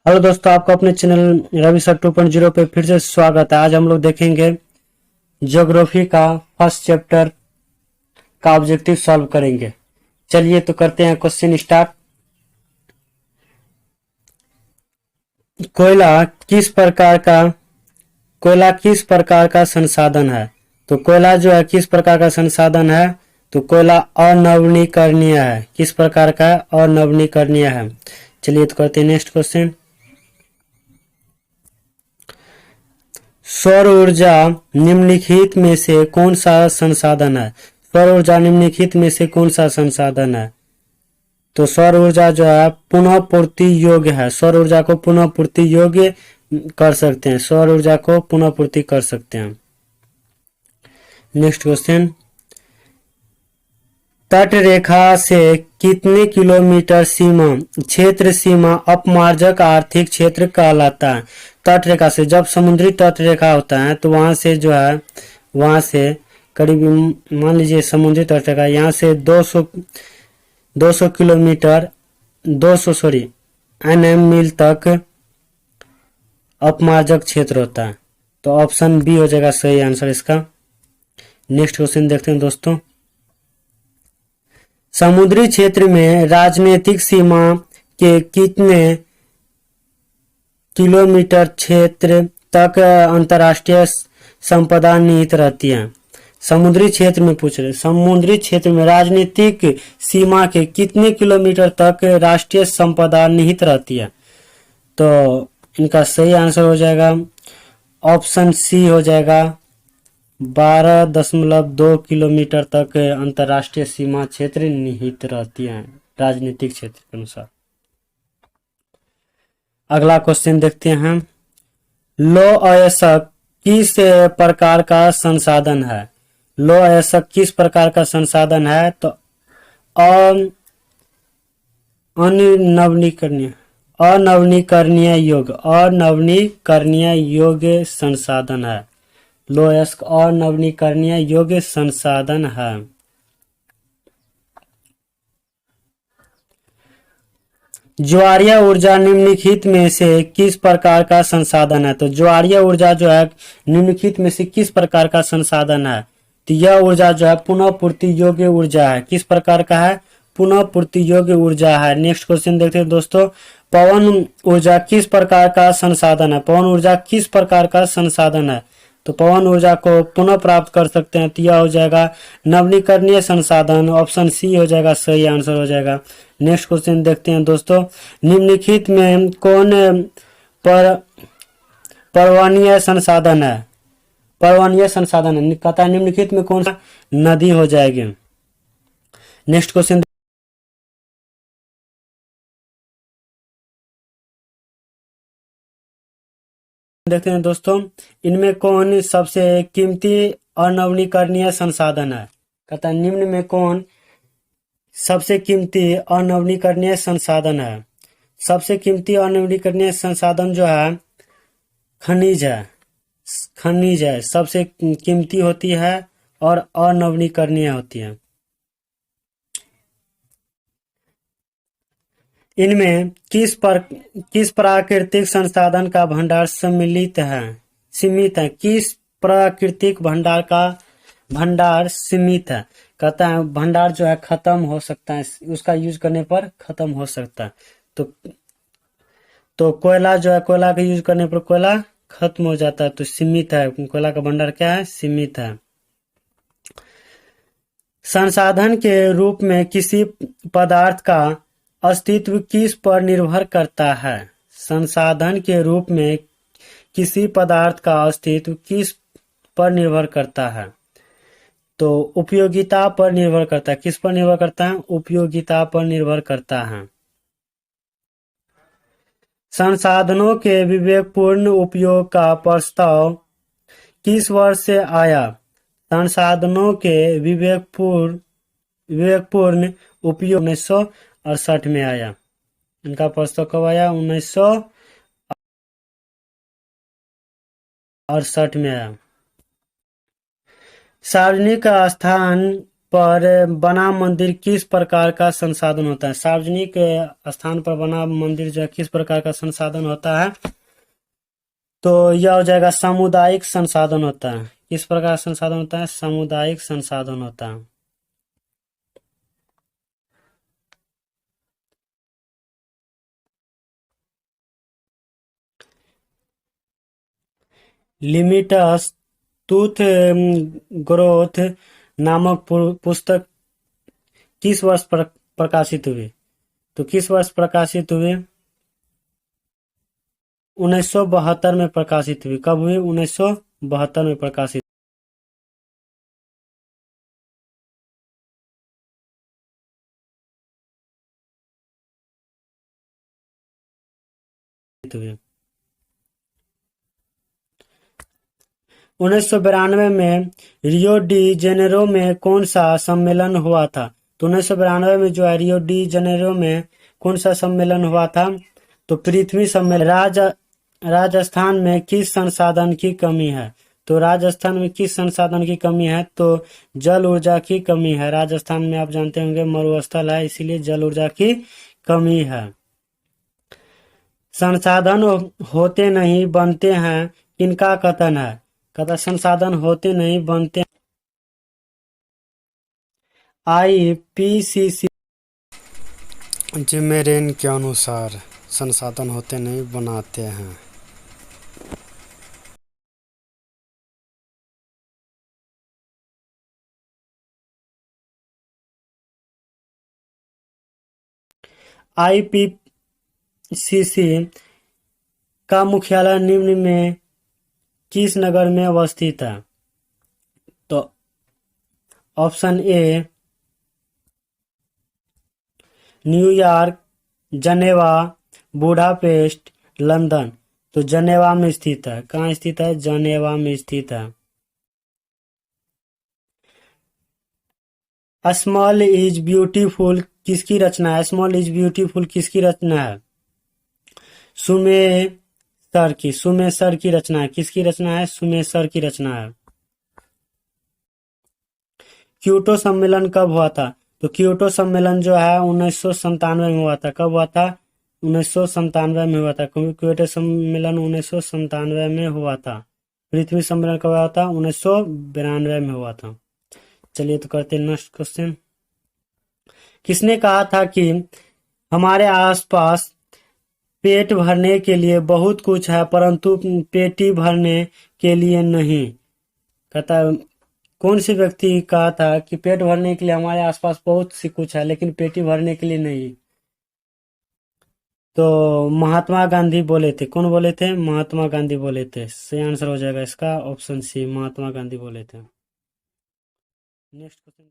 Hello दोस्तों, आपका अपने चैनल रवि सर 2.0 पे फिर से स्वागत है। आज हम लोग देखेंगे ज्योग्राफी का फर्स्ट चैप्टर का ऑब्जेक्टिव सॉल्व करेंगे। चलिए तो करते हैं क्वेश्चन स्टार्ट। कोयला किस प्रकार का संसाधन है? तो कोयला जो है किस प्रकार का संसाधन है? तो कोयला अनवीनीकरणीय है। किस प्रकार का? अनवीनीकरणीय है। चलिए तो करते हैं नेक्स्ट क्वेश्चन। सौर ऊर्जा निम्नलिखित में से कौन सा संसाधन है? सौर ऊर्जा निम्नलिखित में से कौन सा संसाधन है? तो सौर ऊर्जा जो है पुनः पूर्ति योग्य है। सौर ऊर्जा को पुनः पूर्ति योग्य कर सकते हैं। सौर ऊर्जा को पुनः पूर्ति कर सकते हैं। Next question. तट रेखा से कितने किलोमीटर क्षेत्र सीमा अपमार्जक आर्थिक क्षेत्र कहलाता है? तट रेखा से, जब समुद्री तट रेखा होता है तो वहां से जो है वहां से करीब मान लीजिए समुद्री तट रेखा यहाँ से 200 किलोमीटर 200 एनएम मील तक अपमार्जक क्षेत्र होता है। तो ऑप्शन बी हो जाएगा सही आंसर इसका। नेक्स्ट क्वेश्चन देखते हैं दोस्तों। समुद्री क्षेत्र में राजनीतिक सीमा के कितने किलोमीटर क्षेत्र तक अंतर्राष्ट्रीय संपदा निहित रहती है? समुद्री क्षेत्र में पूछ रहे, समुद्री क्षेत्र में राजनीतिक सीमा के कितने किलोमीटर तक राष्ट्रीय संपदा निहित रहती है? तो इनका सही आंसर हो जाएगा ऑप्शन सी हो जाएगा 12.2 किलोमीटर तक अंतर्राष्ट्रीय सीमा क्षेत्र निहित रहती है राजनीतिक क्षेत्र के अनुसार। अगला क्वेश्चन देखते हैं। लौह अयस्क किस प्रकार का संसाधन है? लौह अयस्क किस प्रकार का संसाधन है? तो अनवीनीकरणीय योग्य संसाधन है। लौह अयस्क अनवीनीकरणीय योग्य संसाधन है। ज्वारीय ऊर्जा निम्नलिखित में से किस प्रकार का संसाधन है? तो ज्वारीय ऊर्जा जो है निम्नलिखित में से किस प्रकार का संसाधन है? तो यह ऊर्जा जो है पुनः पूर्ति योग्य ऊर्जा है। किस प्रकार का है? पुनः पूर्ति योग्य ऊर्जा है। नेक्स्ट क्वेश्चन देखते हैं दोस्तों। पवन ऊर्जा किस प्रकार का संसाधन है? पवन ऊर्जा किस प्रकार का संसाधन है? तो पवन ऊर्जा को पुनः प्राप्त कर सकते हैं। तो यह हो जाएगा नवीनीकरणीय संसाधन। ऑप्शन सी हो जाएगा सही आंसर हो जाएगा। नेक्स्ट क्वेश्चन देखते हैं दोस्तों। निम्नलिखित में कौन पर्वणीय संसाधन है? पर्वणीय संसाधन है कहता है निम्नलिखित में कौन सा नदी हो जाएगी? नेक्स्ट क्वेश्चन देखते हैं दोस्तों। इनमें कौन सबसे कीमती अनवीनीकरणीय संसाधन है? कहता है निम्न में कौन सबसे कीमती अनवीनीकरणीय संसाधन है? सबसे कीमती अनवीनीकरणीय संसाधन जो है खनिज है। खनिज है सबसे कीमती होती है और अनवीनीकरणीय होती है। इनमें किस प्राकृतिक संसाधन का भंडार सीमित है? किस प्राकृतिक भंडार का भंडार सीमित है? कहता है भंडार जो है खत्म हो सकता है, उसका यूज करने पर खत्म हो सकता है। तो कोयला जो है, कोयला का यूज करने पर कोयला खत्म हो जाता है। तो सीमित है, कोयला का भंडार क्या है? सीमित है। संसाधन के रूप में किसी पदार्थ का अस्तित्व किस पर निर्भर करता है? संसाधन के रूप में किसी पदार्थ का अस्तित्व किस पर निर्भर करता है? तो उपयोगिता पर निर्भर करता है। किस पर निर्भर करता है? उपयोगिता पर निर्भर करता है। संसाधनों के विवेकपूर्ण उपयोग का प्रस्ताव किस वर्ष से आया? संसाधनों के विवेकपूर्ण उपयोग 1968 में आया। इनका प्रस्ताव कब आया? 1968 में आया। सार्वजनिक स्थान पर बना मंदिर किस प्रकार का संसाधन होता है? सार्वजनिक स्थान पर बना मंदिर जो है किस प्रकार का संसाधन होता है? तो यह हो जाएगा सामुदायिक संसाधन होता है। किस प्रकार का संसाधन होता है? सामुदायिक संसाधन होता है। लिमिटस टूथ ग्रोथ नामक पुस्तक किस वर्ष प्रकाशित हुई? तो किस वर्ष प्रकाशित हुई? 1972 में प्रकाशित हुई। कब हुई? 1972 में प्रकाशित हुई। 1992 में रियो डी जेनेरो में कौन सा सम्मेलन हुआ था? तो 1992 में जो है रियो डी जेनेरो में कौन सा सम्मेलन हुआ था? तो पृथ्वी सम्मेलन। राजस्थान में किस संसाधन की कमी है? तो राजस्थान में किस संसाधन की कमी है? तो जल ऊर्जा की कमी है। राजस्थान में आप जानते होंगे मरुस्थल है, इसीलिए जल ऊर्जा की कमी है। संसाधन होते नहीं बनते हैं किनका कथन है? कहता संसाधन होते नहीं बनते। आईपीसीसी जिमेरेन के अनुसार संसाधन होते नहीं बनाते हैं। आईपीसीसी का मुख्यालय निम्न में किस नगर में अवस्थित है? तो option A New York, Geneva, Budapest, London. तो जनेवा में स्थित है। कहाँ स्थित है? जनेवा में स्थित है। स्मॉल इज ब्यूटीफुल किसकी रचना है? स्मॉल इज ब्यूटीफुल किसकी रचना है? सुमेसर की रचना है। किसकी रचना है? सुमेसर की रचना है। क्योटो सम्मेलन कब हुआ था? तो क्योटो सम्मेलन जो है 1997 में हुआ था। कब हुआ था? 1997 में हुआ था। क्योटो सम्मेलन 1997 में हुआ था। पृथ्वी सम्मेलन कब हुआ था? 1992 में हुआ था। चलिए तो करते हैं नेक्स्ट क्वेश्चन। किसने कहा था कि हमारे आसपास पेट भरने के लिए बहुत कुछ है परंतु पेटी भरने के लिए नहीं? कहता कौन सी व्यक्ति कहा था कि पेट भरने के लिए हमारे आसपास बहुत सी कुछ है लेकिन पेटी भरने के लिए नहीं? तो महात्मा गांधी बोले थे। कौन बोले थे? महात्मा गांधी बोले थे। सही आंसर हो जाएगा इसका ऑप्शन सी, महात्मा गांधी बोले थे। Next question.